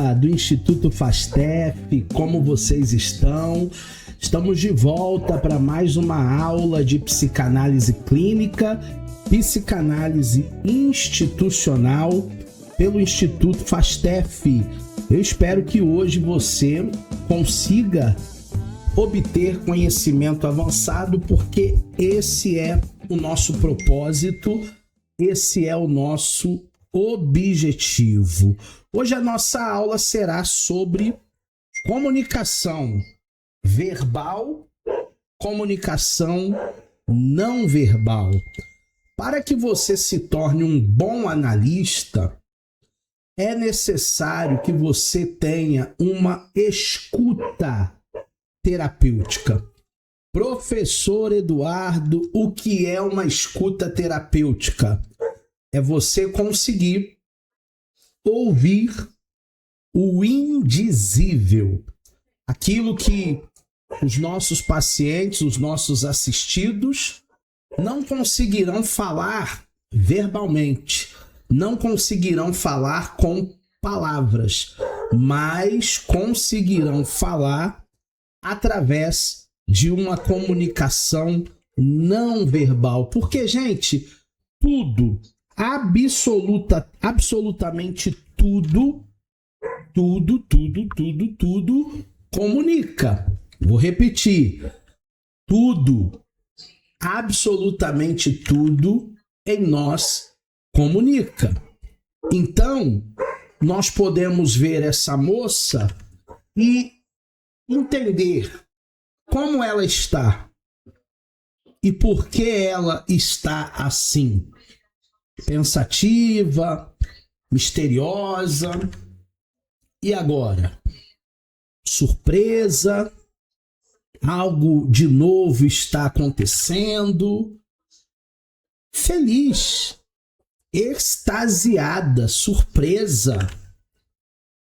turma do Instituto FASTEF, como vocês estão? Estamos de volta para mais uma aula de psicanálise clínica, psicanálise institucional pelo Instituto FASTEF. Eu espero que hoje você consiga obter conhecimento avançado, porque esse é o nosso propósito, esse é o nosso objetivo. Hoje a nossa aula será sobre comunicação verbal, comunicação não verbal. Para que você se torne um bom analista, é necessário que você tenha uma escuta terapêutica. Professor Eduardo, o que é uma escuta terapêutica? É você conseguir ouvir o indizível, aquilo que os nossos pacientes, os nossos assistidos, não conseguirão falar verbalmente, não conseguirão falar com palavras, mas conseguirão falar através de uma comunicação não verbal. Porque, gente, tudo, absolutamente tudo comunica. Vou repetir. Tudo, absolutamente tudo em nós comunica. Então, nós podemos ver essa moça e entender como ela está e por que ela está assim, pensativa, misteriosa. E agora? Surpresa? Algo de novo está acontecendo? Feliz, extasiada, surpresa.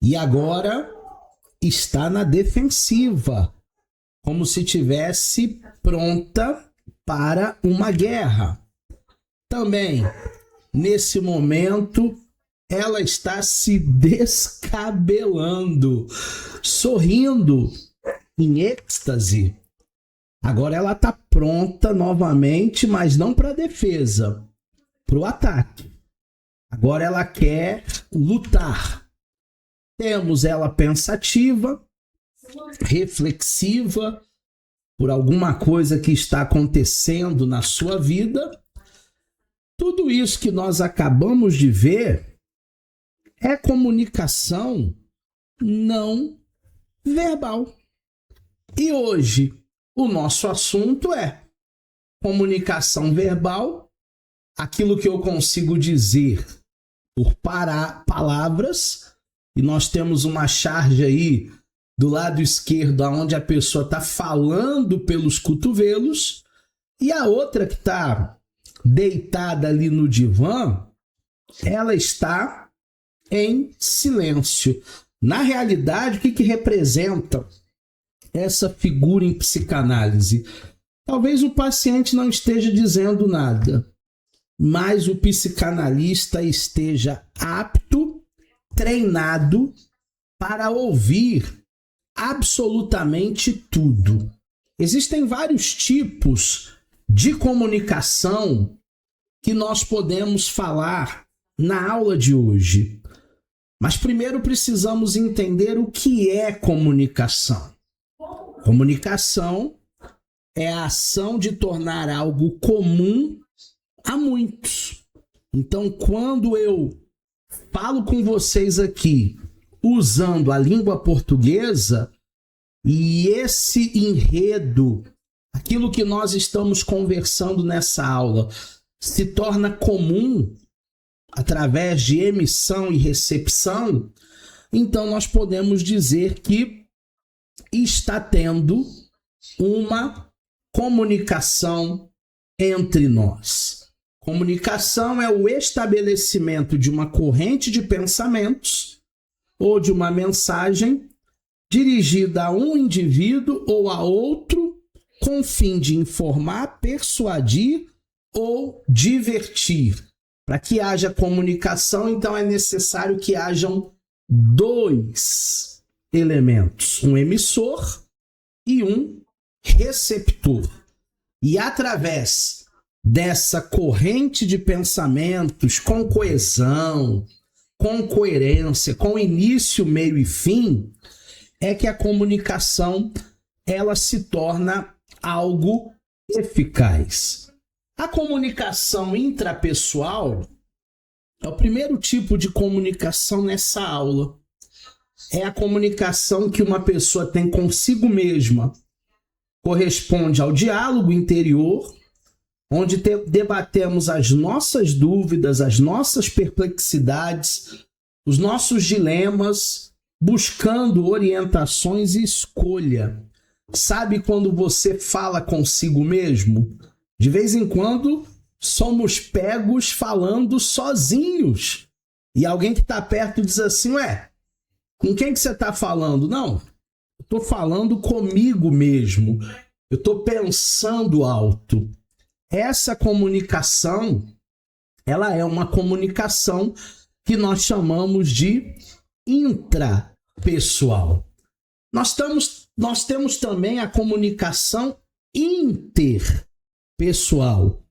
E agora está na defensiva, como se tivesse pronta para uma guerra. Também, nesse momento, ela está se descabelando, sorrindo, em êxtase. Agora ela está pronta novamente, mas não para a defesa, para o ataque. Agora ela quer lutar. Temos ela pensativa, reflexiva por alguma coisa que está acontecendo na sua vida. Tudo isso que nós acabamos de ver é comunicação não verbal. E hoje o nosso assunto é comunicação verbal, aquilo que eu consigo dizer por palavras, e nós temos uma charge aí do lado esquerdo, onde a pessoa está falando pelos cotovelos, e a outra que está deitada ali no divã, ela está em silêncio. Na realidade, o que representa essa figura em psicanálise? Talvez o paciente não esteja dizendo nada, mas o psicanalista esteja apto, treinado para ouvir absolutamente tudo. Existem vários tipos de comunicação que nós podemos falar na aula de hoje. Mas primeiro precisamos entender o que é comunicação. Comunicação é a ação de tornar algo comum a muitos. Então, quando eu falo com vocês aqui usando a língua portuguesa, e esse enredo, aquilo que nós estamos conversando nessa aula, se torna comum através de emissão e recepção, então nós podemos dizer que está tendo uma comunicação entre nós. Comunicação é o estabelecimento de uma corrente de pensamentos ou de uma mensagem dirigida a um indivíduo ou a outro com o fim de informar, persuadir ou divertir. Para que haja comunicação, então é necessário que hajam dois elementos, um emissor e um receptor. E através dessa corrente de pensamentos com coesão, com coerência, com início, meio e fim, é que a comunicação ela se torna algo eficaz. A comunicação intrapessoal é o primeiro tipo de comunicação nessa aula. É a comunicação que uma pessoa tem consigo mesma. Corresponde ao diálogo interior, onde debatemos as nossas dúvidas, as nossas perplexidades, os nossos dilemas, buscando orientações e escolha. Sabe quando você fala consigo mesmo? De vez em quando somos pegos falando sozinhos. E alguém que está perto diz assim, ué, com quem que você está falando? Não, eu estou falando comigo mesmo. Eu estou pensando alto. Essa comunicação, ela é uma comunicação que nós chamamos de intrapessoal. Nós temos também a comunicação interpessoal.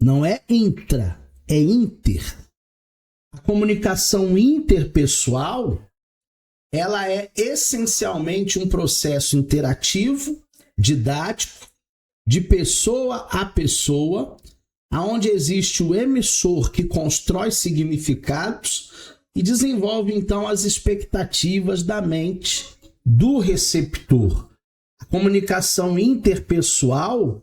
Não é intra, é inter. A comunicação interpessoal, ela é essencialmente um processo interativo, didático, de pessoa a pessoa, onde existe o emissor que constrói significados e desenvolve então as expectativas da mente do receptor. A comunicação interpessoal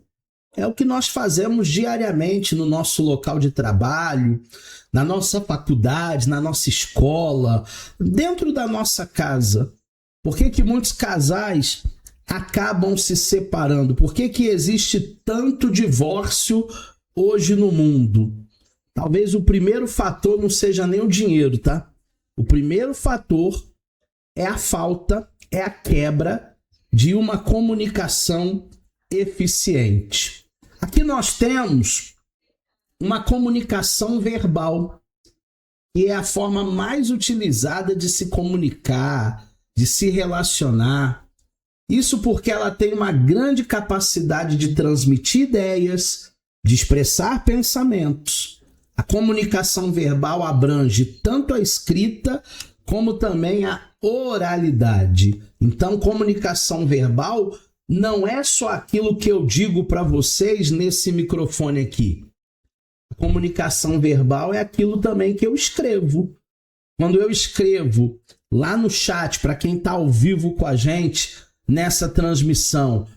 é o que nós fazemos diariamente no nosso local de trabalho, na nossa faculdade, na nossa escola, dentro da nossa casa. Por que muitos casais acabam se separando? Por que existe tanto divórcio hoje no mundo? Talvez o primeiro fator não seja nem o dinheiro, tá? O primeiro fator é a falta, é a quebra de uma comunicação eficiente. Aqui nós temos uma comunicação verbal, que é a forma mais utilizada de se comunicar, de se relacionar. Isso porque ela tem uma grande capacidade de transmitir ideias, de expressar pensamentos. A comunicação verbal abrange tanto a escrita como também a oralidade. Então, comunicação verbal não é só aquilo que eu digo para vocês nesse microfone aqui. A comunicação verbal é aquilo também que eu escrevo. Quando eu escrevo lá no chat, para quem está ao vivo com a gente nessa transmissão,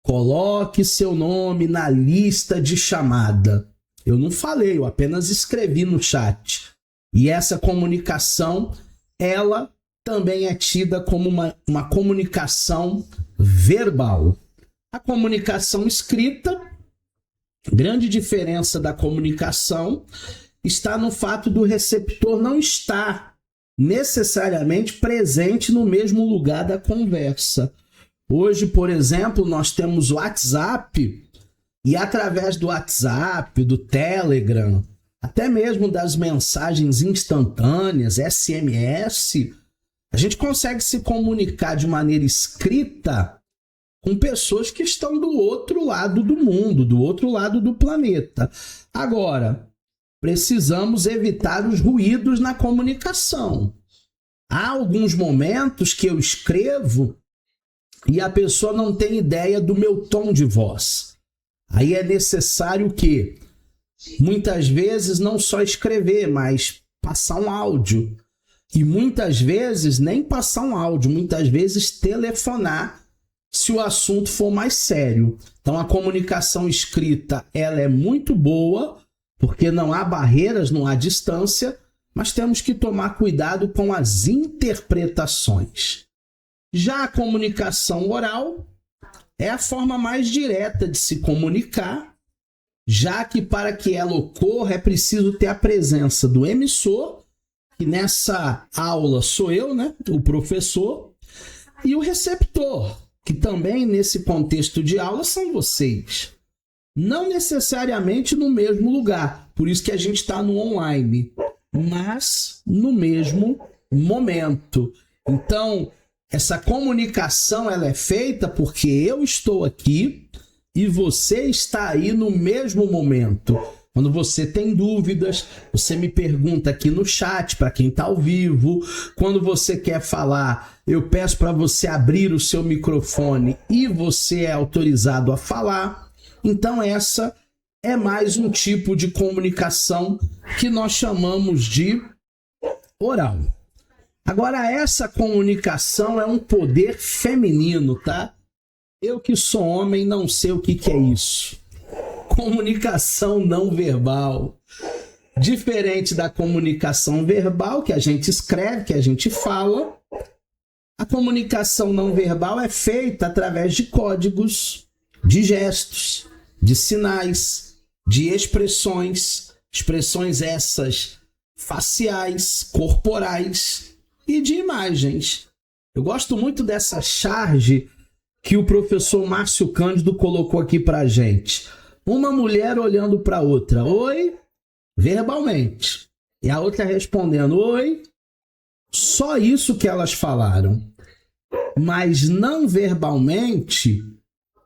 coloque seu nome na lista de chamada. Eu não falei, eu apenas escrevi no chat. E essa comunicação, ela também é tida como uma comunicação verbal. A comunicação escrita, grande diferença da comunicação, está no fato do receptor não estar necessariamente presente no mesmo lugar da conversa. Hoje, por exemplo, nós temos o WhatsApp, e através do WhatsApp, do Telegram, até mesmo das mensagens instantâneas, SMS, a gente consegue se comunicar de maneira escrita com pessoas que estão do outro lado do mundo, do outro lado do planeta. Agora, precisamos evitar os ruídos na comunicação. Há alguns momentos que eu escrevo e a pessoa não tem ideia do meu tom de voz. Aí é necessário que, muitas vezes, não só escrever, mas passar um áudio. E muitas vezes nem passar um áudio, muitas vezes telefonar, se o assunto for mais sério. Então a comunicação escrita, ela é muito boa, porque não há barreiras, não há distância, mas temos que tomar cuidado com as interpretações. Já a comunicação oral é a forma mais direta de se comunicar, já que para que ela ocorra é preciso ter a presença do emissor, que nessa aula sou eu, né, o professor, e o receptor, que também nesse contexto de aula são vocês. Não necessariamente no mesmo lugar, por isso que a gente está no online, mas no mesmo momento. Então, essa comunicação ela é feita porque eu estou aqui e você está aí no mesmo momento. Quando você tem dúvidas, você me pergunta aqui no chat, para quem está ao vivo. Quando você quer falar, eu peço para você abrir o seu microfone e você é autorizado a falar. Então essa é mais um tipo de comunicação que nós chamamos de oral. Agora, essa comunicação é um poder feminino, tá? Eu que sou homem não sei o que é isso. Comunicação não verbal. Diferente da comunicação verbal, que a gente escreve, que a gente fala, a comunicação não verbal é feita através de códigos, de gestos, de sinais, de expressões essas faciais, corporais e de imagens. Eu gosto muito dessa charge que o professor Márcio Cândido colocou aqui pra gente. Uma mulher olhando para outra, oi, verbalmente. E a outra respondendo, oi. Só isso que elas falaram. Mas não verbalmente,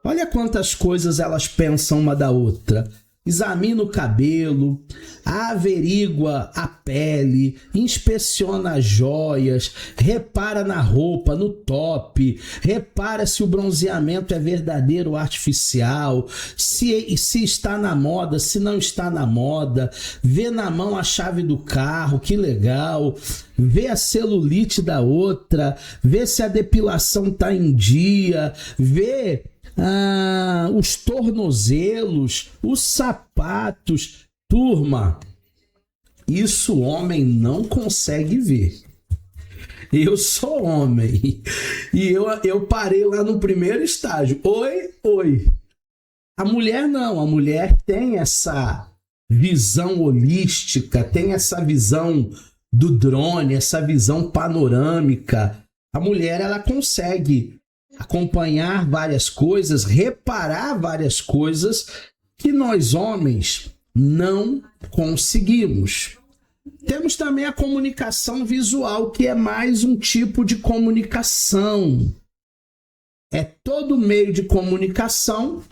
olha quantas coisas elas pensam uma da outra. Examina o cabelo, averigua a pele, inspeciona as joias, repara na roupa, no top, repara se o bronzeamento é verdadeiro ou artificial, se está na moda, se não está na moda, vê na mão a chave do carro, que legal, vê a celulite da outra, vê se a depilação está em dia, vê os tornozelos, os sapatos. Turma, isso o homem não consegue ver. Eu sou homem e eu parei lá no primeiro estágio. Oi. A mulher não, a mulher tem essa visão holística, tem essa visão do drone, essa visão panorâmica. A mulher ela consegue acompanhar várias coisas, reparar várias coisas que nós homens não conseguimos. Temos também a comunicação visual, que é mais um tipo de comunicação. É todo meio de comunicação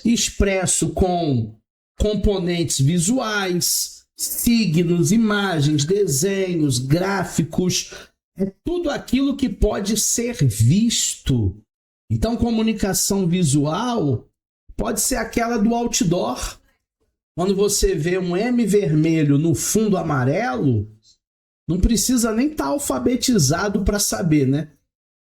expresso com componentes visuais, signos, imagens, desenhos, gráficos. É tudo aquilo que pode ser visto. Então, comunicação visual pode ser aquela do outdoor. Quando você vê um M vermelho no fundo amarelo, não precisa nem estar alfabetizado para saber, né?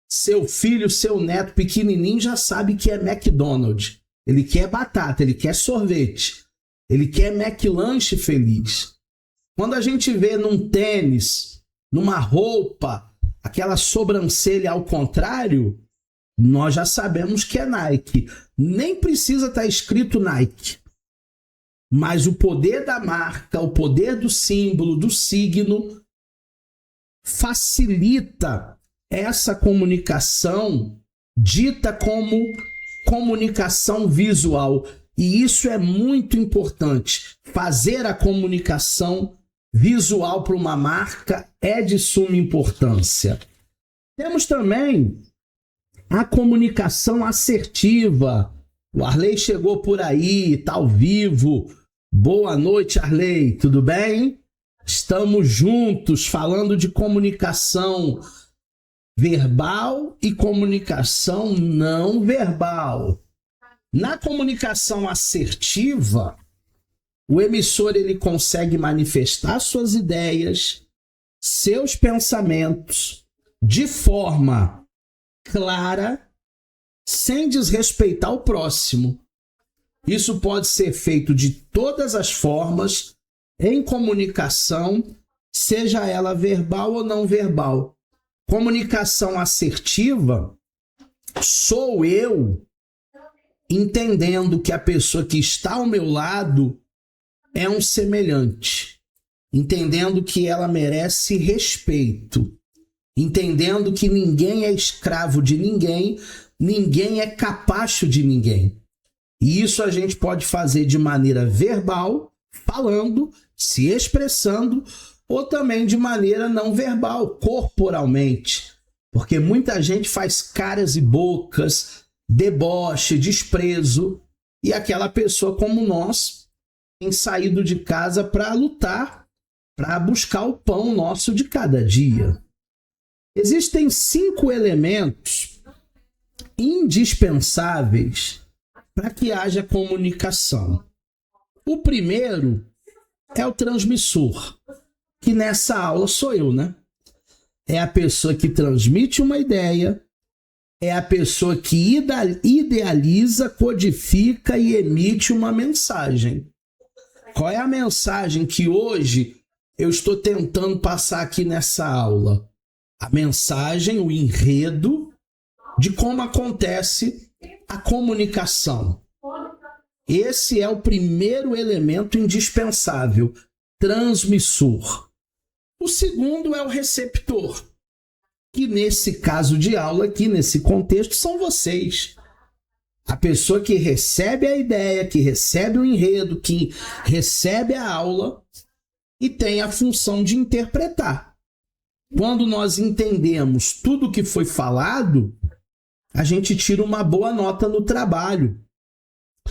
Seu filho, seu neto pequenininho já sabe que é McDonald's. Ele quer batata, ele quer sorvete, ele quer McLanche feliz. Quando a gente vê num tênis, numa roupa, aquela sobrancelha ao contrário, nós já sabemos que é Nike. Nem precisa estar escrito Nike. Mas o poder da marca, o poder do símbolo, do signo, facilita essa comunicação dita como comunicação visual. E isso é muito importante. Fazer a comunicação visual para uma marca é de suma importância. Temos também a comunicação assertiva. O Arley chegou por aí, está ao vivo. Boa noite, Arley, tudo bem? Estamos juntos falando de comunicação verbal e comunicação não verbal. Na comunicação assertiva, o emissor ele consegue manifestar suas ideias, seus pensamentos de forma clara, sem desrespeitar o próximo. Isso pode ser feito de todas as formas em comunicação, seja ela verbal ou não verbal. Comunicação assertiva sou eu entendendo que a pessoa que está ao meu lado é um semelhante, entendendo que ela merece respeito, entendendo que ninguém é escravo de ninguém, ninguém é capacho de ninguém. E isso a gente pode fazer de maneira verbal, falando, se expressando, ou também de maneira não verbal, corporalmente. Porque muita gente faz caras e bocas, deboche, desprezo, e aquela pessoa como nós tem saído de casa para lutar, para buscar o pão nosso de cada dia. Existem 5 elementos indispensáveis para que haja comunicação. O primeiro é o transmissor, que nessa aula sou eu, né? É a pessoa que transmite uma ideia, é a pessoa que idealiza, codifica e emite uma mensagem. Qual é a mensagem que hoje eu estou tentando passar aqui nessa aula? A mensagem, o enredo de como acontece a comunicação. Esse é o primeiro elemento indispensável, transmissor. O segundo é o receptor, que nesse caso de aula aqui, nesse contexto, são vocês. A pessoa que recebe a ideia, que recebe o enredo, que recebe a aula e tem a função de interpretar. Quando nós entendemos tudo o que foi falado, a gente tira uma boa nota no trabalho.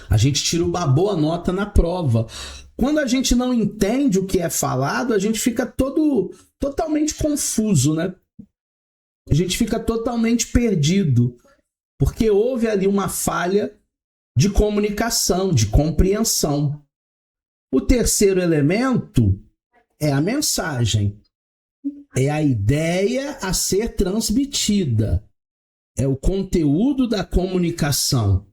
A gente tira uma boa nota na prova. Quando a gente não entende o que é falado, a gente fica totalmente confuso, né? A gente fica totalmente perdido, porque houve ali uma falha de comunicação, de compreensão. O terceiro elemento é a mensagem. É a ideia a ser transmitida. É o conteúdo da comunicação.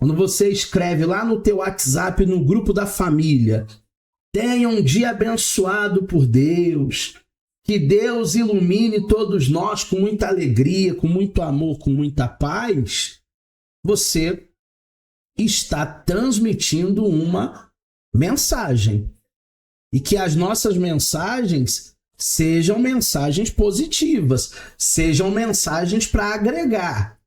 Quando você escreve lá no teu WhatsApp, no grupo da família, tenha um dia abençoado por Deus, que Deus ilumine todos nós com muita alegria, com muito amor, com muita paz, você está transmitindo uma mensagem. E que as nossas mensagens sejam mensagens positivas, sejam mensagens para agregar,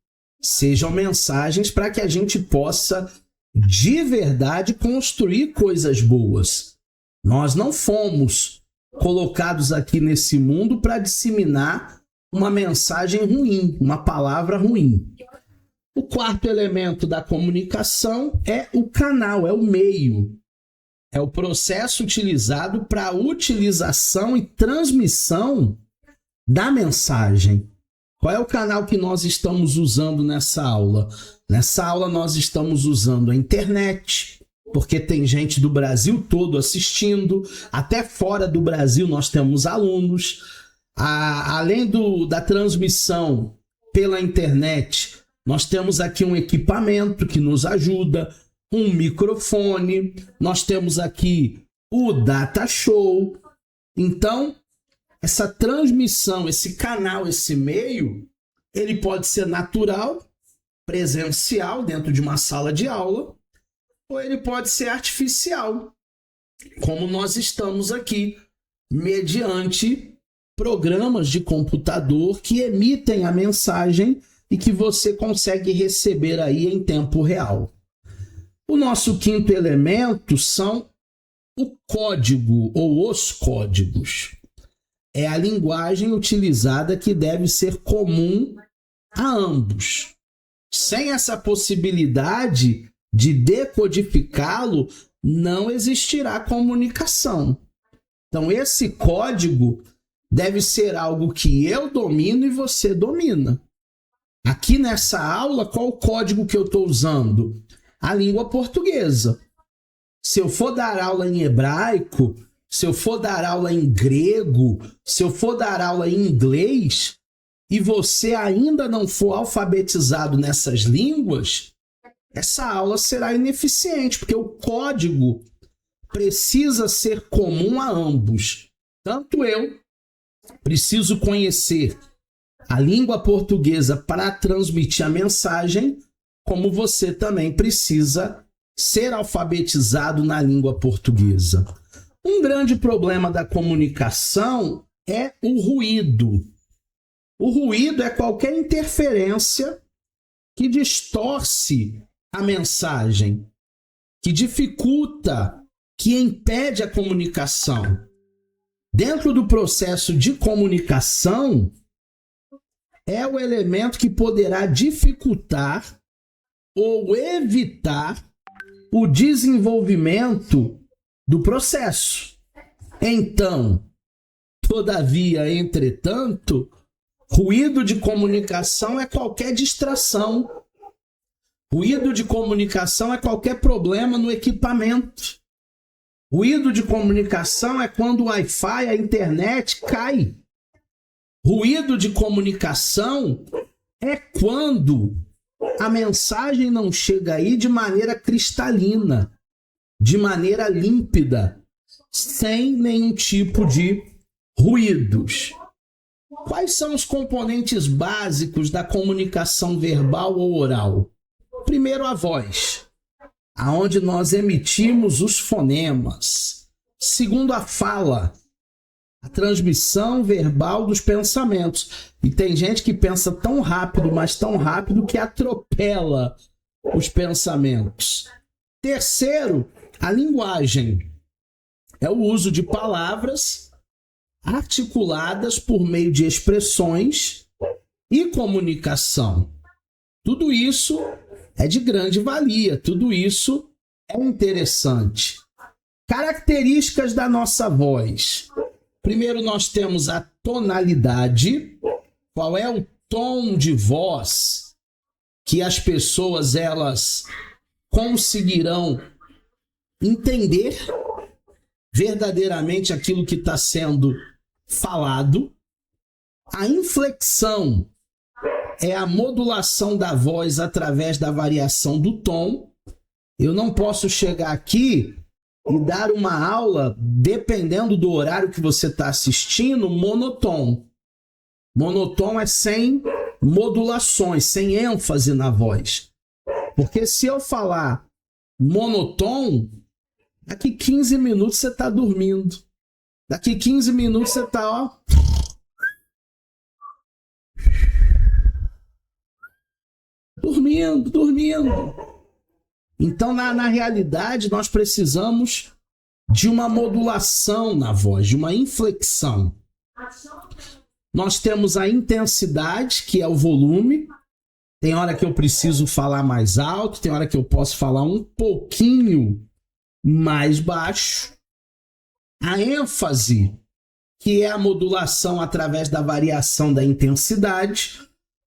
sejam mensagens para que a gente possa, de verdade, construir coisas boas. Nós não fomos colocados aqui nesse mundo para disseminar uma mensagem ruim, uma palavra ruim. O quarto elemento da comunicação é o canal, é o meio. É o processo utilizado para a utilização e transmissão da mensagem. Qual é o canal que nós estamos usando nessa aula? Nessa aula nós estamos usando a internet, porque tem gente do Brasil todo assistindo, até fora do Brasil nós temos alunos. Além da transmissão pela internet, nós temos aqui um equipamento que nos ajuda, um microfone, nós temos aqui o Data Show. Então, essa transmissão, esse canal, esse meio, ele pode ser natural, presencial, dentro de uma sala de aula, ou ele pode ser artificial, como nós estamos aqui, mediante programas de computador que emitem a mensagem e que você consegue receber aí em tempo real. O nosso quinto elemento são o código ou os códigos. É a linguagem utilizada que deve ser comum a ambos. Sem essa possibilidade de decodificá-lo, não existirá comunicação. Então, esse código deve ser algo que eu domino e você domina. Aqui nessa aula, qual o código que eu estou usando? A língua portuguesa. Se eu for dar aula em hebraico, se eu for dar aula em grego, se eu for dar aula em inglês, e você ainda não for alfabetizado nessas línguas, essa aula será ineficiente, porque o código precisa ser comum a ambos. Tanto eu preciso conhecer a língua portuguesa para transmitir a mensagem, como você também precisa ser alfabetizado na língua portuguesa. Um grande problema da comunicação é o ruído. O ruído é qualquer interferência que distorce a mensagem, que dificulta, que impede a comunicação. dentro do processo de comunicação, é o elemento que poderá dificultar ou evitar o desenvolvimento do processo. Então, todavia, entretanto, ruído de comunicação é qualquer distração. Ruído de comunicação é qualquer problema no equipamento. Ruído de comunicação é quando o Wi-Fi, a internet cai. Ruído de comunicação é quando a mensagem não chega aí de maneira cristalina, de maneira límpida, sem nenhum tipo de ruídos. Quais são os componentes básicos da comunicação verbal ou oral? Primeiro, a voz, aonde nós emitimos os fonemas. Segundo, a fala, a transmissão verbal dos pensamentos. E tem gente que pensa tão rápido, mas tão rápido que atropela os pensamentos. Terceiro, a linguagem. É o uso de palavras articuladas por meio de expressões e comunicação. Tudo isso é de grande valia, tudo isso é interessante. Características da nossa voz. Primeiro nós temos a tonalidade. Qual é o tom de voz que as pessoas elas conseguirão entender verdadeiramente aquilo que está sendo falado. A inflexão é a modulação da voz através da variação do tom. Eu não posso chegar aqui e dar uma aula, dependendo do horário que você está assistindo, monotom. Monotom é sem modulações, sem ênfase na voz. Porque se eu falar monotom, daqui 15 minutos você está dormindo. Daqui 15 minutos você está, ó, dormindo. Então, na realidade, nós precisamos de uma modulação na voz, de uma inflexão. Nós temos a intensidade, que é o volume. Tem hora que eu preciso falar mais alto, tem hora que eu posso falar um pouquinho mais baixo. A ênfase, que é a modulação através da variação da intensidade.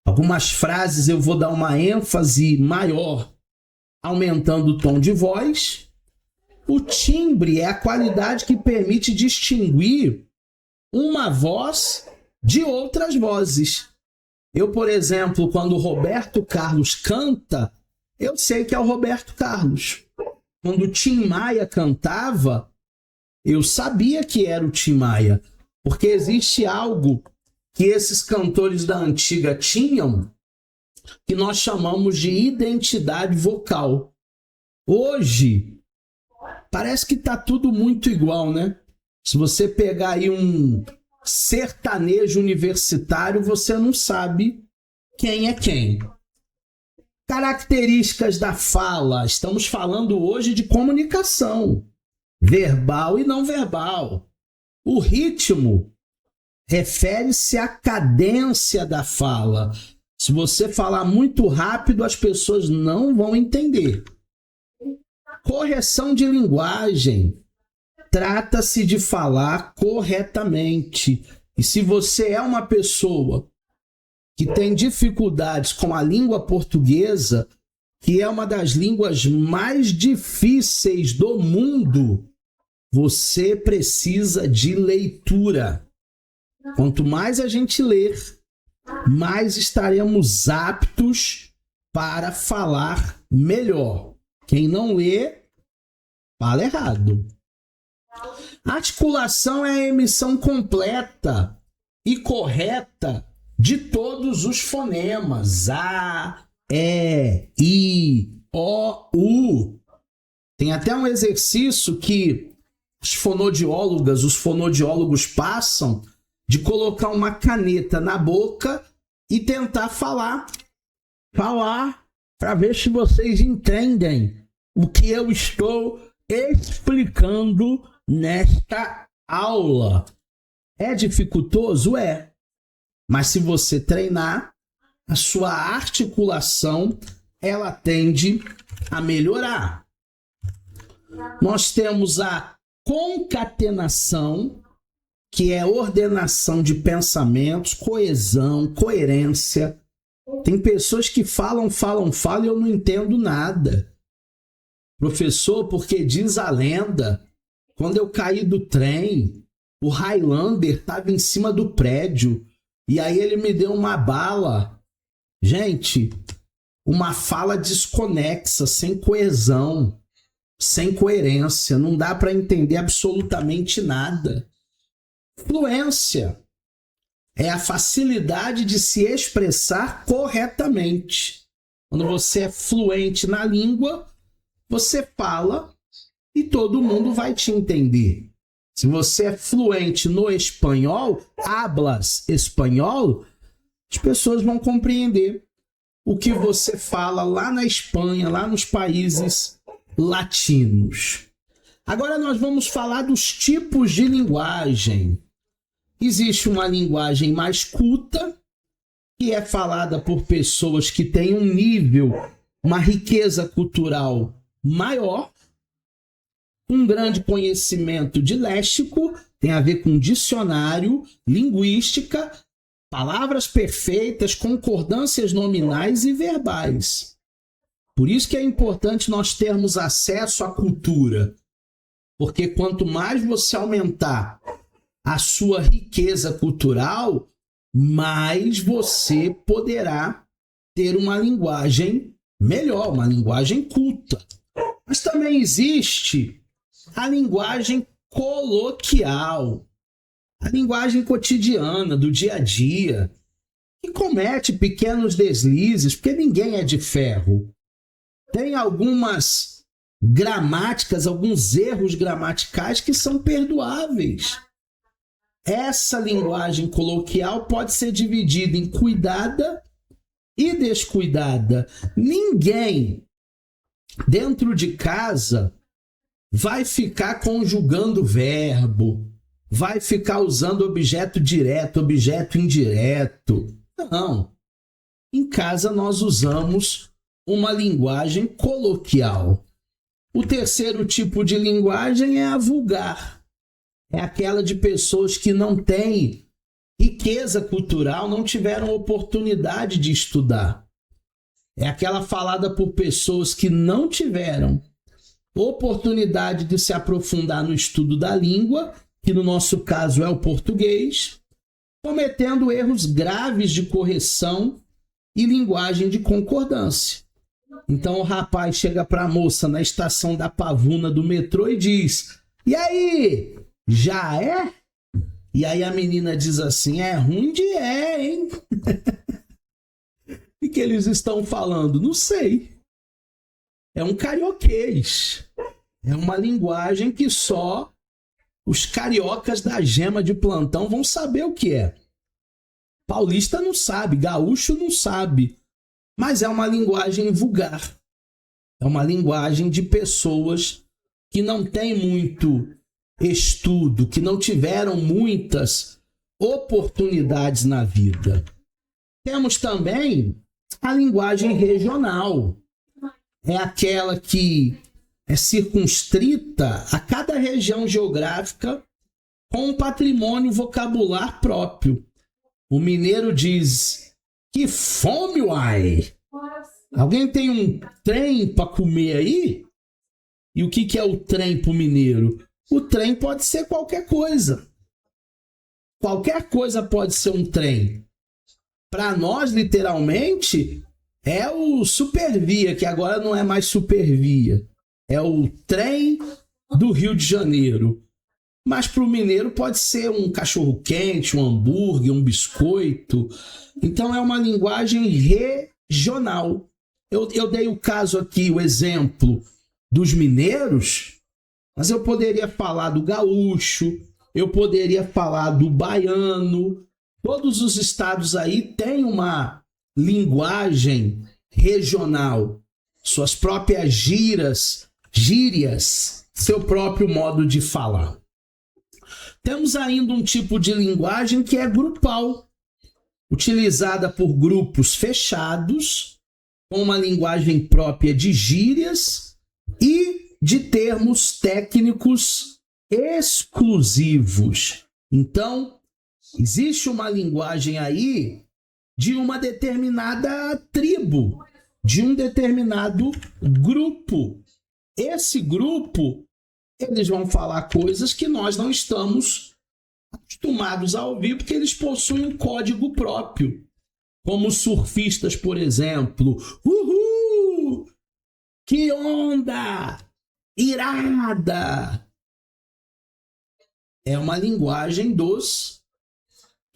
Algumas frases eu vou dar uma ênfase maior, aumentando o tom de voz. O timbre é a qualidade que permite distinguir uma voz de outras vozes. Eu, por exemplo, quando o Roberto Carlos canta, eu sei que é o Roberto Carlos. Quando o Tim Maia cantava, eu sabia que era o Tim Maia, porque existe algo que esses cantores da antiga tinham, que nós chamamos de identidade vocal. Hoje, parece que está tudo muito igual, né? Se você pegar aí um sertanejo universitário, você não sabe quem é quem. Características da fala. Estamos falando hoje de comunicação, verbal e não verbal. O ritmo refere-se à cadência da fala. Se você falar muito rápido, as pessoas não vão entender. Correção de linguagem. Trata-se de falar corretamente. E se você é uma pessoa que tem dificuldades com a língua portuguesa, que é uma das línguas mais difíceis do mundo, você precisa de leitura. Quanto mais a gente ler, mais estaremos aptos para falar melhor. Quem não lê, fala errado. Articulação é a emissão completa e correta de todos os fonemas. A, E, I, O, U. Tem até um exercício que os fonodiólogos passam de colocar uma caneta na boca e tentar falar para ver se vocês entendem o que eu estou explicando nesta aula. É dificultoso? É. Mas se você treinar, a sua articulação, ela tende a melhorar. Nós temos a concatenação, que é ordenação de pensamentos, coesão, coerência. Tem pessoas que falam e eu não entendo nada. Professor, porque diz a lenda, quando eu caí do trem, o Highlander estava em cima do prédio e aí ele me deu uma bala. Gente, uma fala desconexa, sem coesão, sem coerência, não dá para entender absolutamente nada. Fluência é a facilidade de se expressar corretamente. Quando você é fluente na língua, você fala e todo mundo vai te entender. Se você é fluente no espanhol, hablas espanhol, as pessoas vão compreender o que você fala lá na Espanha, lá nos países latinos. Agora nós vamos falar dos tipos de linguagem. Existe uma linguagem mais culta, que é falada por pessoas que têm um nível, uma riqueza cultural maior, um grande conhecimento de léxico, tem a ver com dicionário, linguística, palavras perfeitas, concordâncias nominais e verbais. Por isso que é importante nós termos acesso à cultura, porque quanto mais você aumentar a sua riqueza cultural, mais você poderá ter uma linguagem melhor, uma linguagem culta. Mas também existe a linguagem coloquial, a linguagem cotidiana, do dia a dia, que comete pequenos deslizes, porque ninguém é de ferro. Tem algumas gramáticas, alguns erros gramaticais que são perdoáveis. Essa linguagem coloquial pode ser dividida em cuidada e descuidada. Ninguém dentro de casa vai ficar conjugando verbo, vai ficar usando objeto direto, objeto indireto. Não. Em casa nós usamos uma linguagem coloquial. O terceiro tipo de linguagem é a vulgar. É aquela de pessoas que não têm riqueza cultural, não tiveram oportunidade de estudar. É aquela falada por pessoas que não tiveram oportunidade de se aprofundar no estudo da língua, que no nosso caso é o português, cometendo erros graves de correção e linguagem de concordância. Então o rapaz chega para a moça na estação da Pavuna do metrô e diz: "E aí, já é?" E aí a menina diz assim: "É ruim de hein?" E que eles estão falando? Não sei. É um carioquês. É uma linguagem que só os cariocas da gema de plantão vão saber o que é. Paulista não sabe, gaúcho não sabe. Mas é uma linguagem vulgar. É uma linguagem de pessoas que não têm muito estudo, que não tiveram muitas oportunidades na vida. Temos também a linguagem regional. É aquela que é circunstrita a cada região geográfica com um patrimônio vocabular próprio. O mineiro diz: "Que fome, uai! Alguém tem um trem para comer aí?" E o que é o trem para o mineiro? O trem pode ser qualquer coisa. Qualquer coisa pode ser um trem. Para nós, literalmente, é o Supervia, que agora não é mais Supervia. É o trem do Rio de Janeiro. Mas para o mineiro pode ser um cachorro-quente, um hambúrguer, um biscoito. Então é uma linguagem regional. Eu dei o caso aqui, o exemplo dos mineiros, mas eu poderia falar do gaúcho, eu poderia falar do baiano. Todos os estados aí têm uma linguagem regional, suas próprias gírias, seu próprio modo de falar. Temos ainda um tipo de linguagem que é grupal, utilizada por grupos fechados, com uma linguagem própria de gírias e de termos técnicos exclusivos. Então, existe uma linguagem aí de uma determinada tribo, de um determinado grupo. Esse grupo, eles vão falar coisas que nós não estamos acostumados a ouvir, porque eles possuem um código próprio. Como surfistas, por exemplo. Uhul! Que onda! Irada! É uma linguagem dos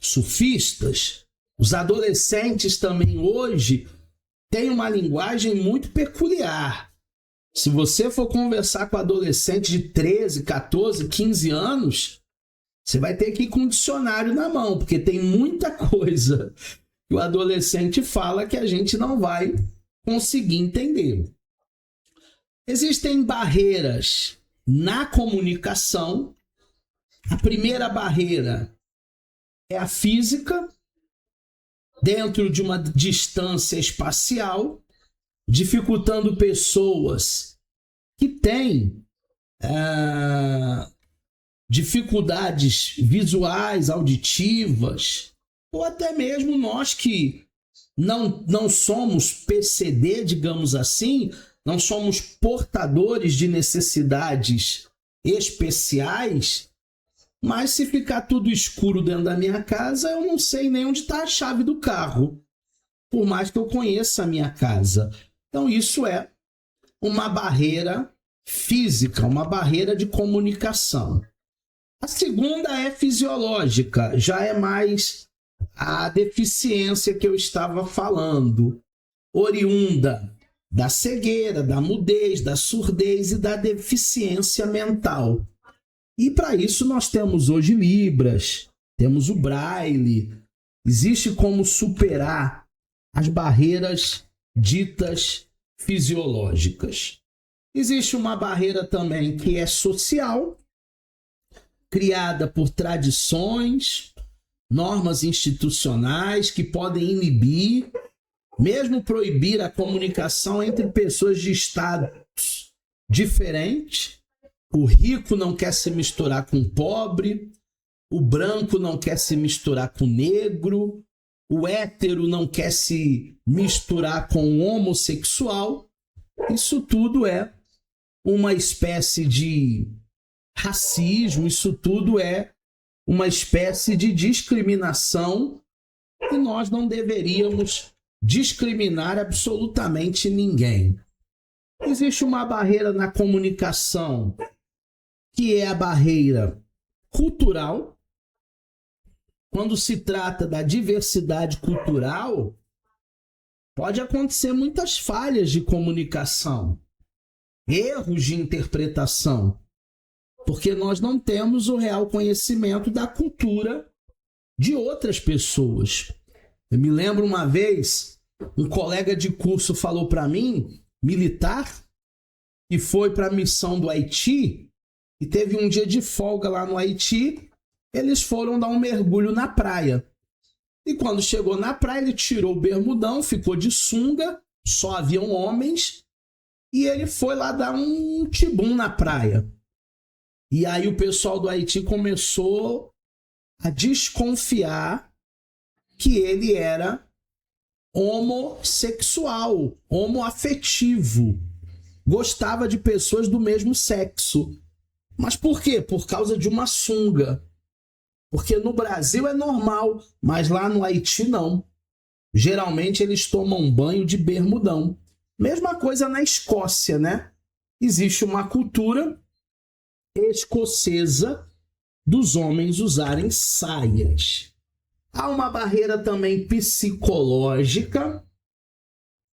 surfistas. Os adolescentes também hoje têm uma linguagem muito peculiar. Se você for conversar com adolescente de 13, 14, 15 anos, você vai ter que ir com um dicionário na mão, porque tem muita coisa que o adolescente fala que a gente não vai conseguir entender. Existem barreiras na comunicação. A primeira barreira é a física, dentro de uma distância espacial, dificultando pessoas que têm dificuldades visuais, auditivas, ou até mesmo nós que não somos PCD, digamos assim, não somos portadores de necessidades especiais, mas se ficar tudo escuro dentro da minha casa, eu não sei nem onde está a chave do carro, por mais que eu conheça a minha casa. Então isso é uma barreira física, uma barreira de comunicação. A segunda é fisiológica, já é mais a deficiência que eu estava falando, oriunda da cegueira, da mudez, da surdez e da deficiência mental. E para isso nós temos hoje Libras, temos o Braille. Existe como superar as barreiras ditas fisiológicas. Existe uma barreira também que é social, criada por tradições, normas institucionais que podem inibir, mesmo proibir a comunicação entre pessoas de estados diferentes. O rico não quer se misturar com o pobre, o branco não quer se misturar com o negro, o hétero não quer se misturar com o homossexual. Isso tudo é uma espécie de racismo, isso tudo é uma espécie de discriminação e nós não deveríamos discriminar absolutamente ninguém. Existe uma barreira na comunicação, que é a barreira cultural. Quando se trata da diversidade cultural, pode acontecer muitas falhas de comunicação, erros de interpretação, porque nós não temos o real conhecimento da cultura de outras pessoas. Eu me lembro uma vez, um colega de curso falou para mim, militar, que foi para a missão do Haiti e teve um dia de folga lá no Haiti. Eles foram dar um mergulho na praia. E quando chegou na praia, ele tirou o bermudão, ficou de sunga, só haviam homens, e ele foi lá dar um tibum na praia. E aí o pessoal do Haiti começou a desconfiar que ele era homossexual, homoafetivo, gostava de pessoas do mesmo sexo. Mas por quê? Por causa de uma sunga. Porque no Brasil é normal, mas lá no Haiti não. Geralmente eles tomam banho de bermudão. Mesma coisa na Escócia, né? Existe uma cultura escocesa dos homens usarem saias. Há uma barreira também psicológica,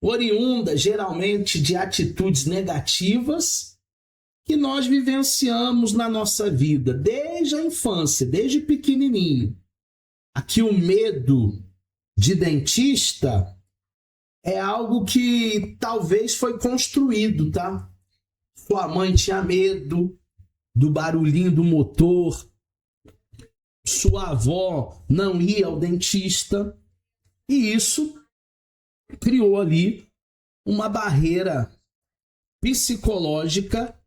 oriunda geralmente de atitudes negativas que nós vivenciamos na nossa vida, desde a infância, desde pequenininho. Aqui o medo de dentista é algo que talvez foi construído, tá? Sua mãe tinha medo do barulhinho do motor sua avó não ia ao dentista, e isso criou ali uma barreira psicológica.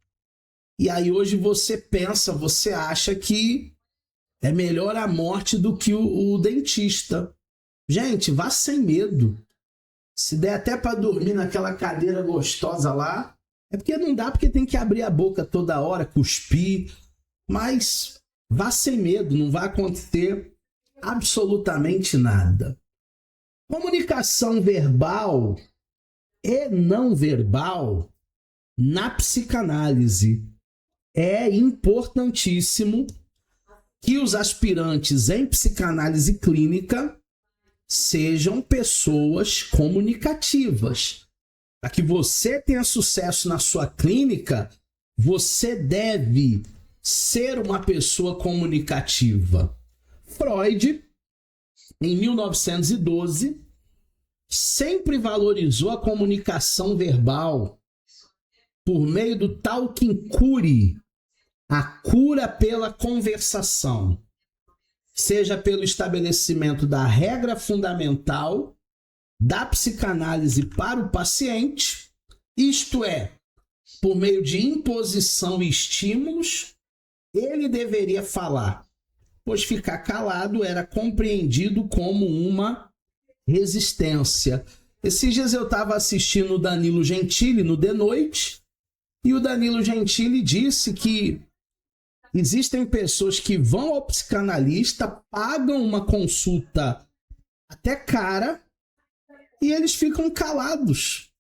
E aí hoje você pensa, você acha que é melhor a morte do que o dentista. Gente, vá sem medo. Se der até para dormir naquela cadeira gostosa lá, é porque não dá, porque tem que abrir a boca toda hora, cuspir. Mas vá sem medo, não vai acontecer absolutamente nada. Comunicação verbal e não verbal na psicanálise. É importantíssimo que os aspirantes em psicanálise clínica sejam pessoas comunicativas. Para que você tenha sucesso na sua clínica, você deve ser uma pessoa comunicativa. Freud, em 1912, sempre valorizou a comunicação verbal por meio do tal Quincuri, a cura pela conversação, seja pelo estabelecimento da regra fundamental da psicanálise para o paciente, isto é, por meio de imposição e estímulos, ele deveria falar, pois ficar calado era compreendido como uma resistência. Esses dias eu estava assistindo o Danilo Gentili no De Noite, e o Danilo Gentili disse que existem pessoas que vão ao psicanalista, pagam uma consulta até cara, e eles ficam calados.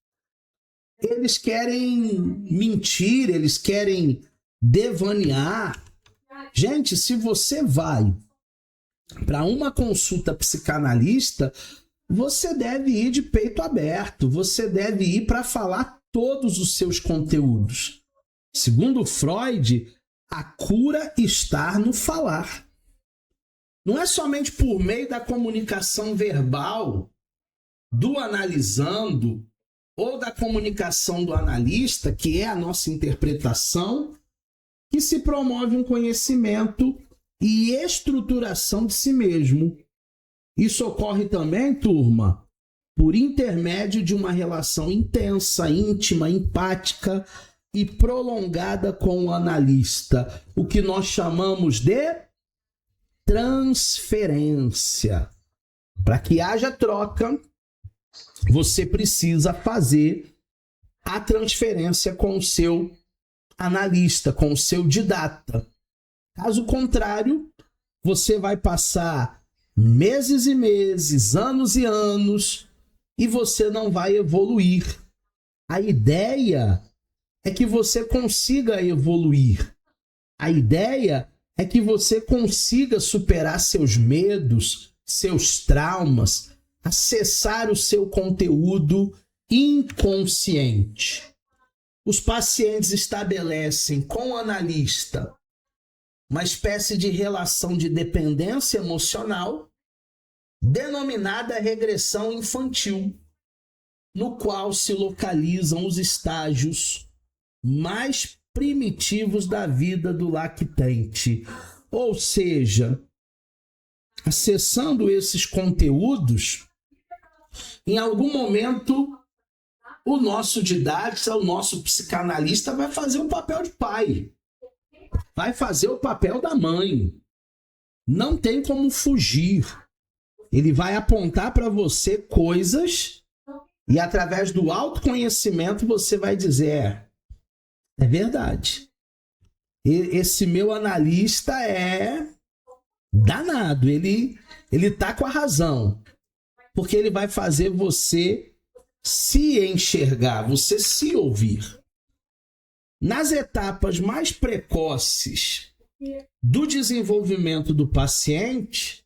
Eles querem mentir, eles querem devanear. Gente, se você vai para uma consulta psicanalista, você deve ir de peito aberto, você deve ir para falar todos os seus conteúdos. Segundo Freud, a cura está no falar. Não é somente por meio da comunicação verbal do analisando ou da comunicação do analista, que é a nossa interpretação, que se promove um conhecimento e estruturação de si mesmo. Isso ocorre também, turma, por intermédio de uma relação intensa, íntima, empática e prolongada com o analista, o que nós chamamos de transferência. Para que haja troca, você precisa fazer a transferência com o seu analista, com o seu didata. Caso contrário, você vai passar meses e meses, anos e anos, e você não vai evoluir. A ideia é que você consiga evoluir. A ideia é que você consiga superar seus medos, seus traumas, acessar o seu conteúdo inconsciente. Os pacientes estabelecem com o analista uma espécie de relação de dependência emocional denominada regressão infantil, no qual se localizam os estágios mais primitivos da vida do lactente. Ou seja, acessando esses conteúdos, em algum momento o nosso didata, o nosso psicanalista vai fazer o papel de pai, vai fazer o papel da mãe. Não tem como fugir. Ele vai apontar para você coisas e através do autoconhecimento você vai dizer, é verdade. Esse meu analista é danado, ele tá com a razão. Porque ele vai fazer você se enxergar, você se ouvir. Nas etapas mais precoces do desenvolvimento do paciente,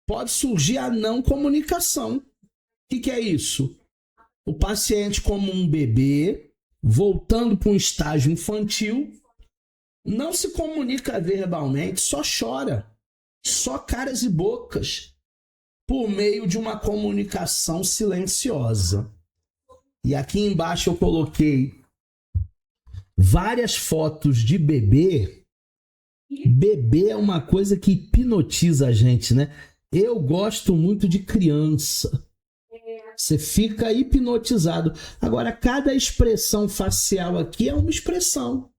pode surgir a não comunicação. O que é isso? O paciente, como um bebê, voltando para um estágio infantil, não se comunica verbalmente, só chora, só caras e bocas, por meio de uma comunicação silenciosa. E aqui embaixo eu coloquei várias fotos de bebê Bebê é uma coisa que hipnotiza a gente, né? Eu gosto muito de criança. Você fica hipnotizado. Agora, cada expressão facial aqui é uma expressão.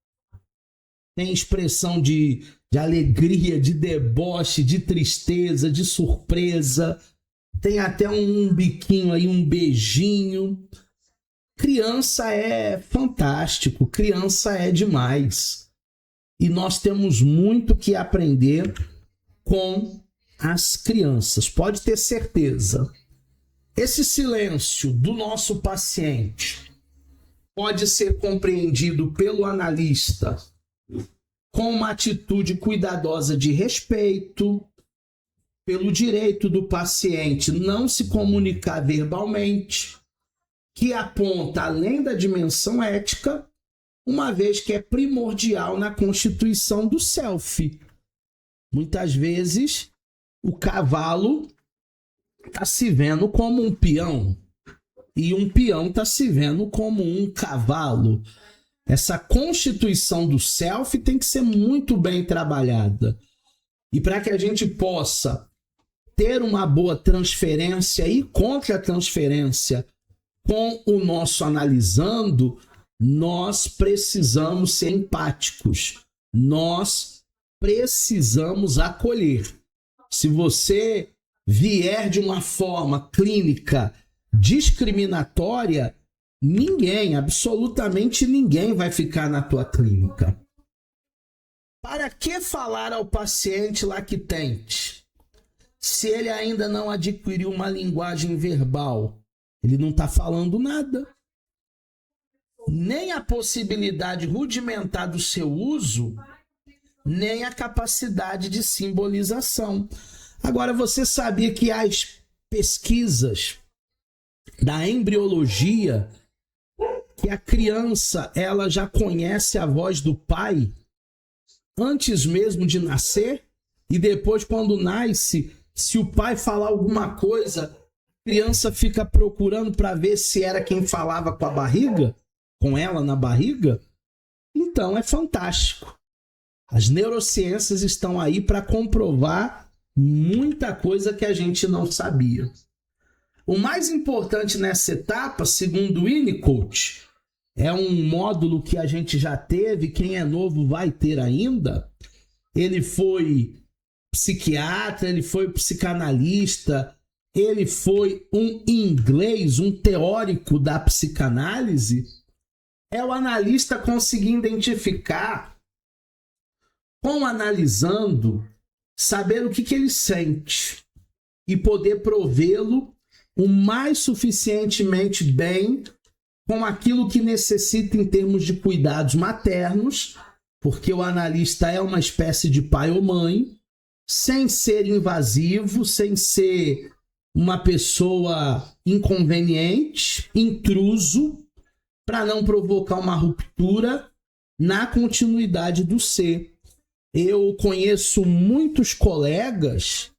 Tem expressão de alegria, de deboche, de tristeza, de surpresa. Tem até um biquinho aí, um beijinho. Criança é fantástico, criança é demais. E nós temos muito que aprender com as crianças, pode ter certeza. Esse silêncio do nosso paciente pode ser compreendido pelo analista com uma atitude cuidadosa de respeito, pelo direito do paciente não se comunicar verbalmente, que aponta além da dimensão ética, uma vez que é primordial na constituição do self. Muitas vezes o cavalo está se vendo como um peão e um peão está se vendo como um cavalo. Essa constituição do self tem que ser muito bem trabalhada. E para que a gente possa ter uma boa transferência e contra-transferência com o nosso analisando, nós precisamos ser empáticos. Nós precisamos acolher. Se você vier de uma forma clínica discriminatória, ninguém, absolutamente ninguém vai ficar na tua clínica. Para que falar ao paciente lactente se ele ainda não adquiriu uma linguagem verbal? Ele não está falando nada. Nem a possibilidade rudimentar do seu uso, nem a capacidade de simbolização. Agora, você sabia que as pesquisas da embriologia, que a criança ela já conhece a voz do pai antes mesmo de nascer? E depois, quando nasce, se o pai falar alguma coisa, a criança fica procurando para ver se era quem falava com a barriga, com ela na barriga? Então é fantástico. As neurociências estão aí para comprovar muita coisa que a gente não sabia. O mais importante nessa etapa, segundo o Winnicott, é um módulo que a gente já teve, quem é novo vai ter ainda. Ele foi psiquiatra, ele foi psicanalista, ele foi um inglês, um teórico da psicanálise. É o analista conseguir identificar, com analisando, saber o que ele sente e poder provê-lo o mais suficientemente bem com aquilo que necessita em termos de cuidados maternos, porque o analista é uma espécie de pai ou mãe, sem ser invasivo, sem ser uma pessoa inconveniente, intruso, para não provocar uma ruptura na continuidade do ser. Eu conheço muitos colegas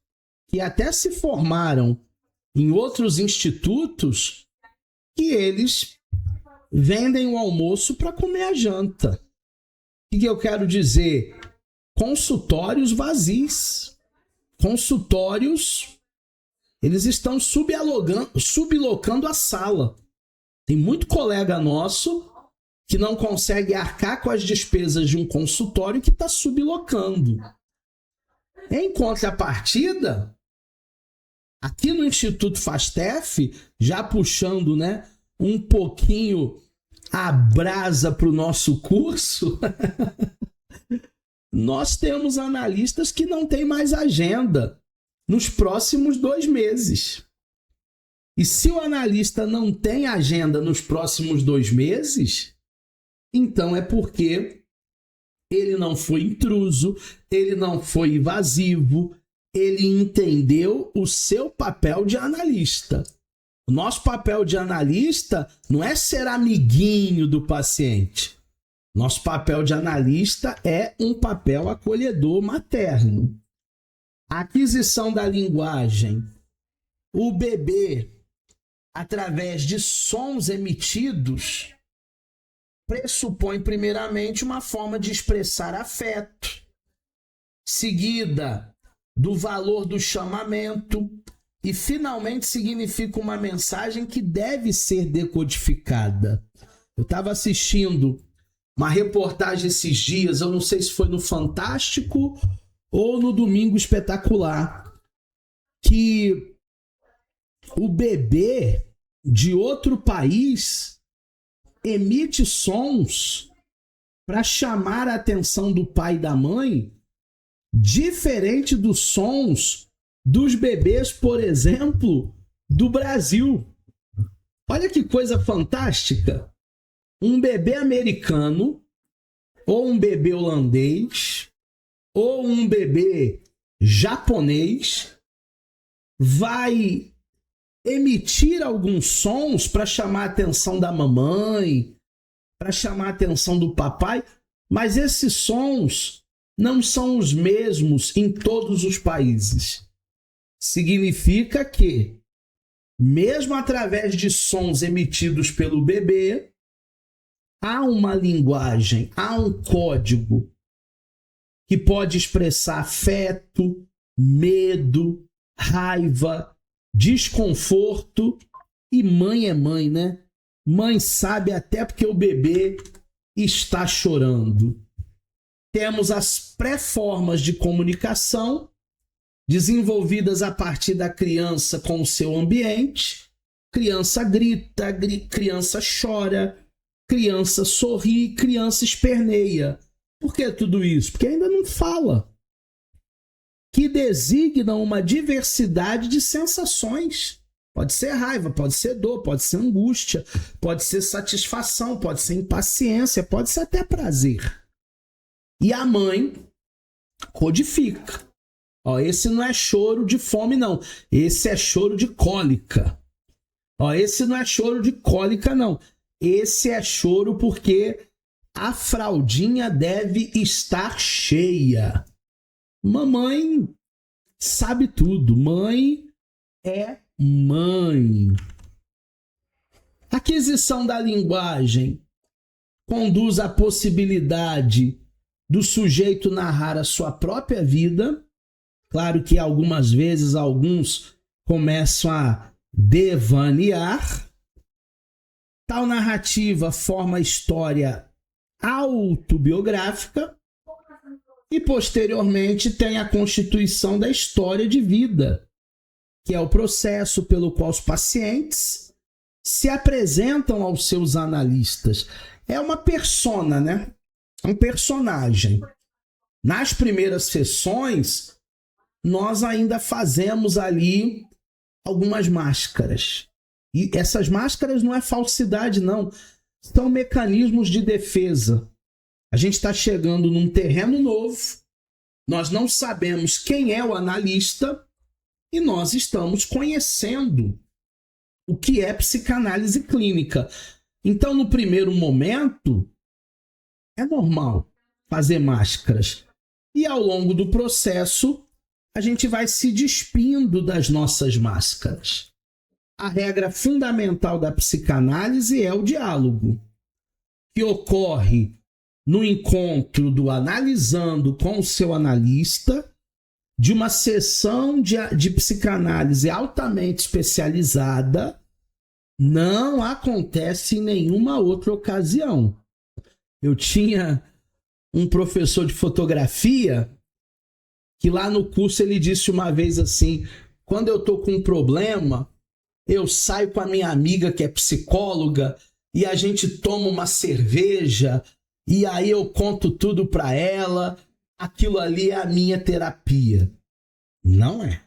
que até se formaram em outros institutos que eles vendem o almoço para comer a janta. O que eu quero dizer? Consultórios vazios. Consultórios, eles estão sublocando a sala. Tem muito colega nosso que não consegue arcar com as despesas de um consultório que está sublocando. Em contrapartida, aqui no Instituto Fastef, já puxando, né, um pouquinho a brasa para o nosso curso, nós temos analistas que não têm mais agenda nos próximos 2 meses. E se o analista não tem agenda nos próximos 2 meses, então é porque ele não foi intruso, ele não foi invasivo, ele entendeu o seu papel de analista. O nosso papel de analista não é ser amiguinho do paciente. Nosso papel de analista é um papel acolhedor materno. A aquisição da linguagem. O bebê, através de sons emitidos, pressupõe primeiramente uma forma de expressar afeto. seguida do valor do chamamento e finalmente significa uma mensagem que deve ser decodificada. Eu estava assistindo uma reportagem esses dias, eu não sei se foi no Fantástico ou no Domingo Espetacular, que o bebê de outro país emite sons para chamar a atenção do pai e da mãe, diferente dos sons dos bebês, por exemplo, do Brasil. Olha que coisa fantástica. Um bebê americano, ou um bebê holandês, ou um bebê japonês, vai emitir alguns sons para chamar a atenção da mamãe, para chamar a atenção do papai, mas esses sons não são os mesmos em todos os países. Significa que, mesmo através de sons emitidos pelo bebê, há uma linguagem, há um código que pode expressar afeto, medo, raiva, desconforto. E mãe é mãe, né? Mãe sabe até porque o bebê está chorando. Temos as pré-formas de comunicação desenvolvidas a partir da criança com o seu ambiente. Criança grita, criança chora, criança sorri, criança esperneia. Por que tudo isso? Porque ainda não fala. Que designam uma diversidade de sensações. Pode ser raiva, pode ser dor, pode ser angústia, pode ser satisfação, pode ser impaciência, pode ser até prazer. E a mãe codifica. Ó, esse não é choro de fome, não. Esse é choro de cólica. Ó, esse não é choro de cólica, não. Esse é choro porque a fraldinha deve estar cheia. Mamãe sabe tudo. Mãe é mãe. A aquisição da linguagem conduz à possibilidade do sujeito narrar a sua própria vida. Claro que algumas vezes alguns começam a devanear. Tal narrativa forma a história autobiográfica e posteriormente tem a constituição da história de vida, que é o processo pelo qual os pacientes se apresentam aos seus analistas. É uma persona, né? É um personagem. Nas primeiras sessões, nós ainda fazemos ali algumas máscaras. E essas máscaras não é falsidade, não. São mecanismos de defesa. A gente está chegando num terreno novo, nós não sabemos quem é o analista e nós estamos conhecendo o que é psicanálise clínica. Então, no primeiro momento, é normal fazer máscaras. E ao longo do processo, a gente vai se despindo das nossas máscaras. A regra fundamental da psicanálise é o diálogo, que ocorre no encontro do analisando com o seu analista, de uma sessão de psicanálise altamente especializada, não acontece em nenhuma outra ocasião. Eu tinha um professor de fotografia que lá no curso ele disse uma vez assim: quando eu tô com um problema, eu saio com a minha amiga que é psicóloga e a gente toma uma cerveja e aí eu conto tudo para ela, aquilo ali é a minha terapia. Não é.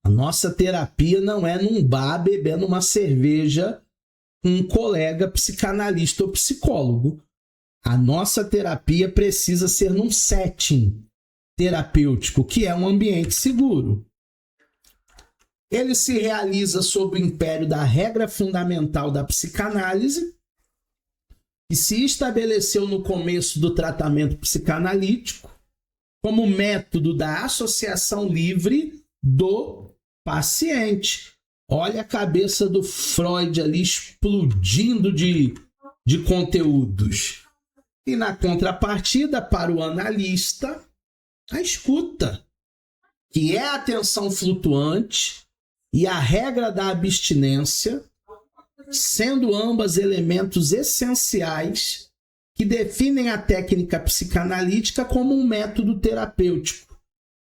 A nossa terapia não é num bar bebendo uma cerveja com um colega psicanalista ou psicólogo. A nossa terapia precisa ser num setting terapêutico, que é um ambiente seguro. Ele se realiza sob o império da regra fundamental da psicanálise, que se estabeleceu no começo do tratamento psicanalítico como método da associação livre do paciente. Olha a cabeça do Freud ali explodindo de conteúdos. E na contrapartida, para o analista, A escuta, que é a atenção flutuante e a regra da abstinência, sendo ambas elementos essenciais que definem a técnica psicanalítica como um método terapêutico,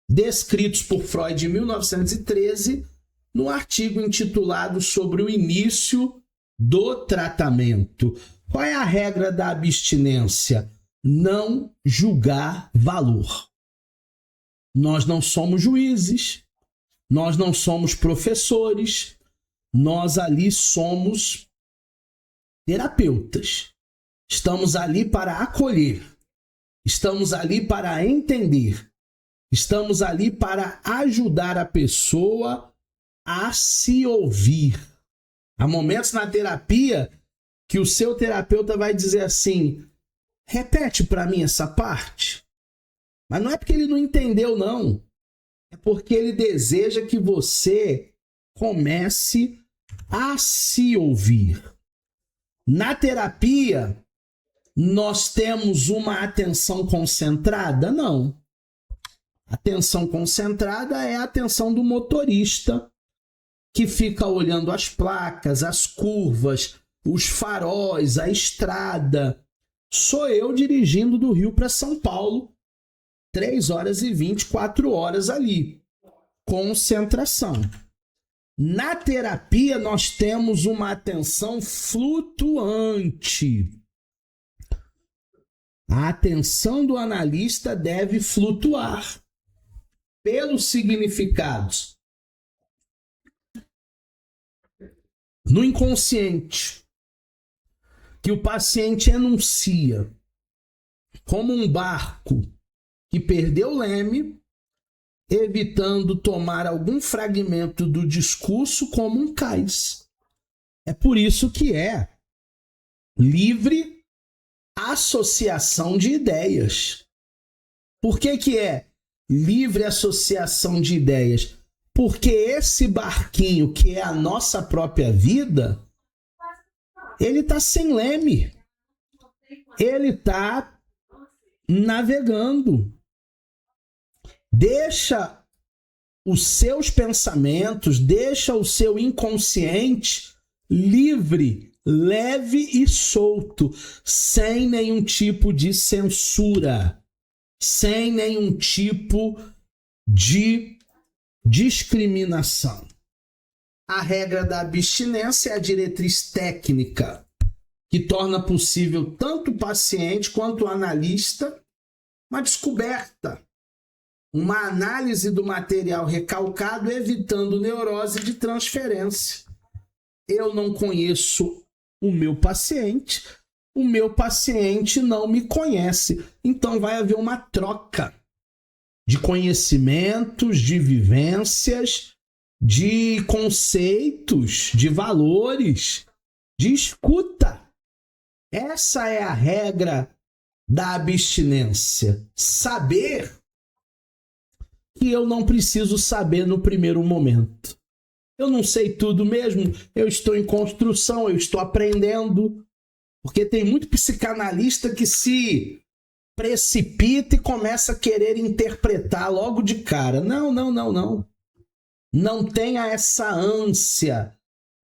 descritos por Freud em 1913, no artigo intitulado Sobre o Início do Tratamento. Qual é a regra da abstinência? Não julgar valor. Nós não somos juízes, nós não somos professores, nós ali somos terapeutas. Estamos ali para acolher, estamos ali para entender, estamos ali para ajudar a pessoa a se ouvir. Há momentos na terapia que o seu terapeuta vai dizer assim: repete para mim essa parte. Mas não é porque ele não entendeu, não. É porque ele deseja que você comece a se ouvir. Na terapia, nós temos uma atenção concentrada? Não. Atenção concentrada é a atenção do motorista, que fica olhando as placas, as curvas, os faróis, a estrada. Sou eu dirigindo do Rio para São Paulo, 3 horas e 24 horas ali. Concentração. Na terapia, nós temos uma atenção flutuante. A atenção do analista deve flutuar pelos significados no inconsciente, que o paciente enuncia como um barco que perdeu o leme, evitando tomar algum fragmento do discurso como um cais. É por isso que é livre associação de ideias. Por que é livre associação de ideias? Porque esse barquinho, que é a nossa própria vida, ele está sem leme. Ele está navegando. Deixa os seus pensamentos, deixa o seu inconsciente livre, leve e solto, sem nenhum tipo de censura, sem nenhum tipo de discriminação. A regra da abstinência é a diretriz técnica que torna possível tanto o paciente quanto o analista uma descoberta, uma análise do material recalcado, evitando neurose de transferência. Eu não conheço o meu paciente não me conhece. Então vai haver uma troca de conhecimentos, de vivências, de conceitos, de valores, de escuta. Essa é a regra da abstinência. Saber que eu não preciso saber no primeiro momento. Eu não sei tudo mesmo, eu estou em construção, eu estou aprendendo. Porque tem muito psicanalista que se precipita e começa a querer interpretar logo de cara. Não. Não tenha essa ânsia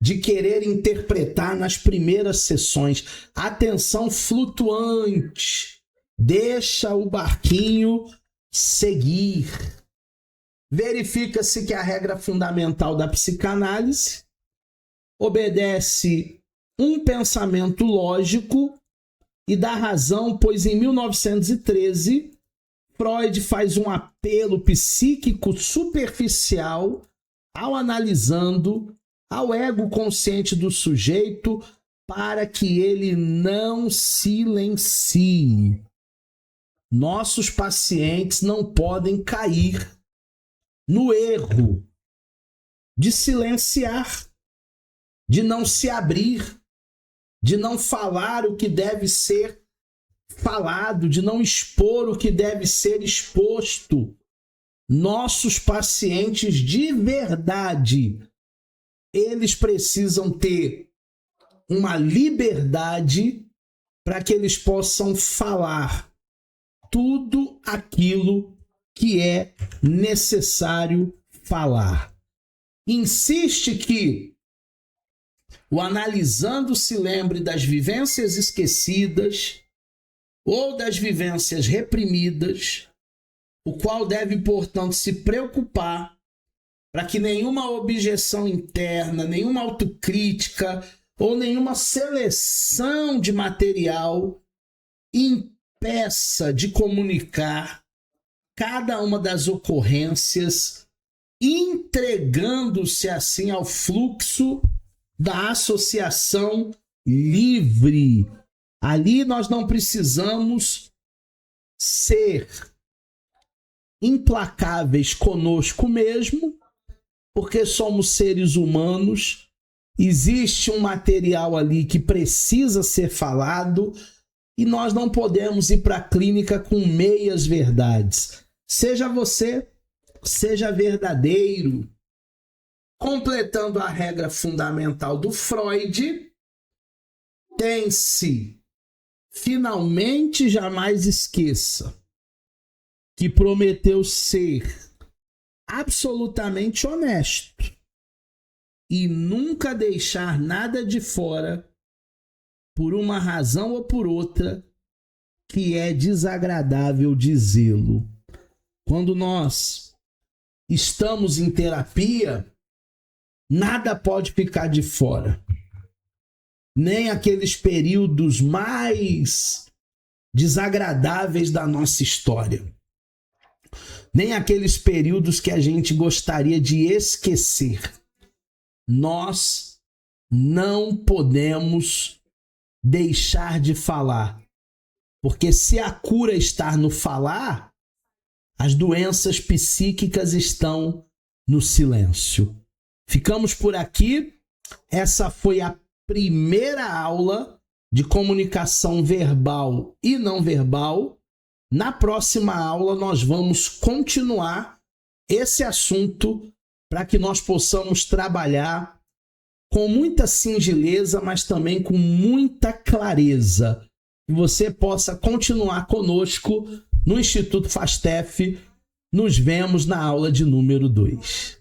de querer interpretar nas primeiras sessões. Atenção flutuante. Deixa o barquinho seguir. Verifica-se que a regra fundamental da psicanálise obedece um pensamento lógico e da razão, pois em 1913 Freud faz um apelo psíquico superficial ao analisando ao ego consciente do sujeito para que ele não silencie. Nossos pacientes não podem cair no erro de silenciar, de não se abrir, de não falar o que deve ser falado, de não expor o que deve ser exposto. Nossos pacientes de verdade, eles precisam ter uma liberdade para que eles possam falar tudo aquilo que é necessário falar. Insiste que o analisando se lembre das vivências esquecidas ou das vivências reprimidas, o qual deve, portanto, se preocupar para que nenhuma objeção interna, nenhuma autocrítica ou nenhuma seleção de material impeça de comunicar cada uma das ocorrências, entregando-se assim ao fluxo da associação livre. Ali nós não precisamos ser implacáveis conosco mesmo, porque somos seres humanos, existe um material ali que precisa ser falado e nós não podemos ir para a clínica com meias verdades. Seja você, seja verdadeiro. Completando a regra fundamental do Freud, tem-se, finalmente jamais esqueça, que prometeu ser absolutamente honesto e nunca deixar nada de fora por uma razão ou por outra que é desagradável dizê-lo. Quando nós estamos em terapia, nada pode ficar de fora. Nem aqueles períodos mais desagradáveis da nossa história. Nem aqueles períodos que a gente gostaria de esquecer. Nós não podemos deixar de falar. Porque se a cura está no falar, as doenças psíquicas estão no silêncio. Ficamos por aqui. Essa foi a primeira aula de comunicação verbal e não verbal. Na próxima aula nós vamos continuar esse assunto para que nós possamos trabalhar com muita singeleza, mas também com muita clareza. E você possa continuar conosco no Instituto Fastef. Nos vemos na aula de número 2.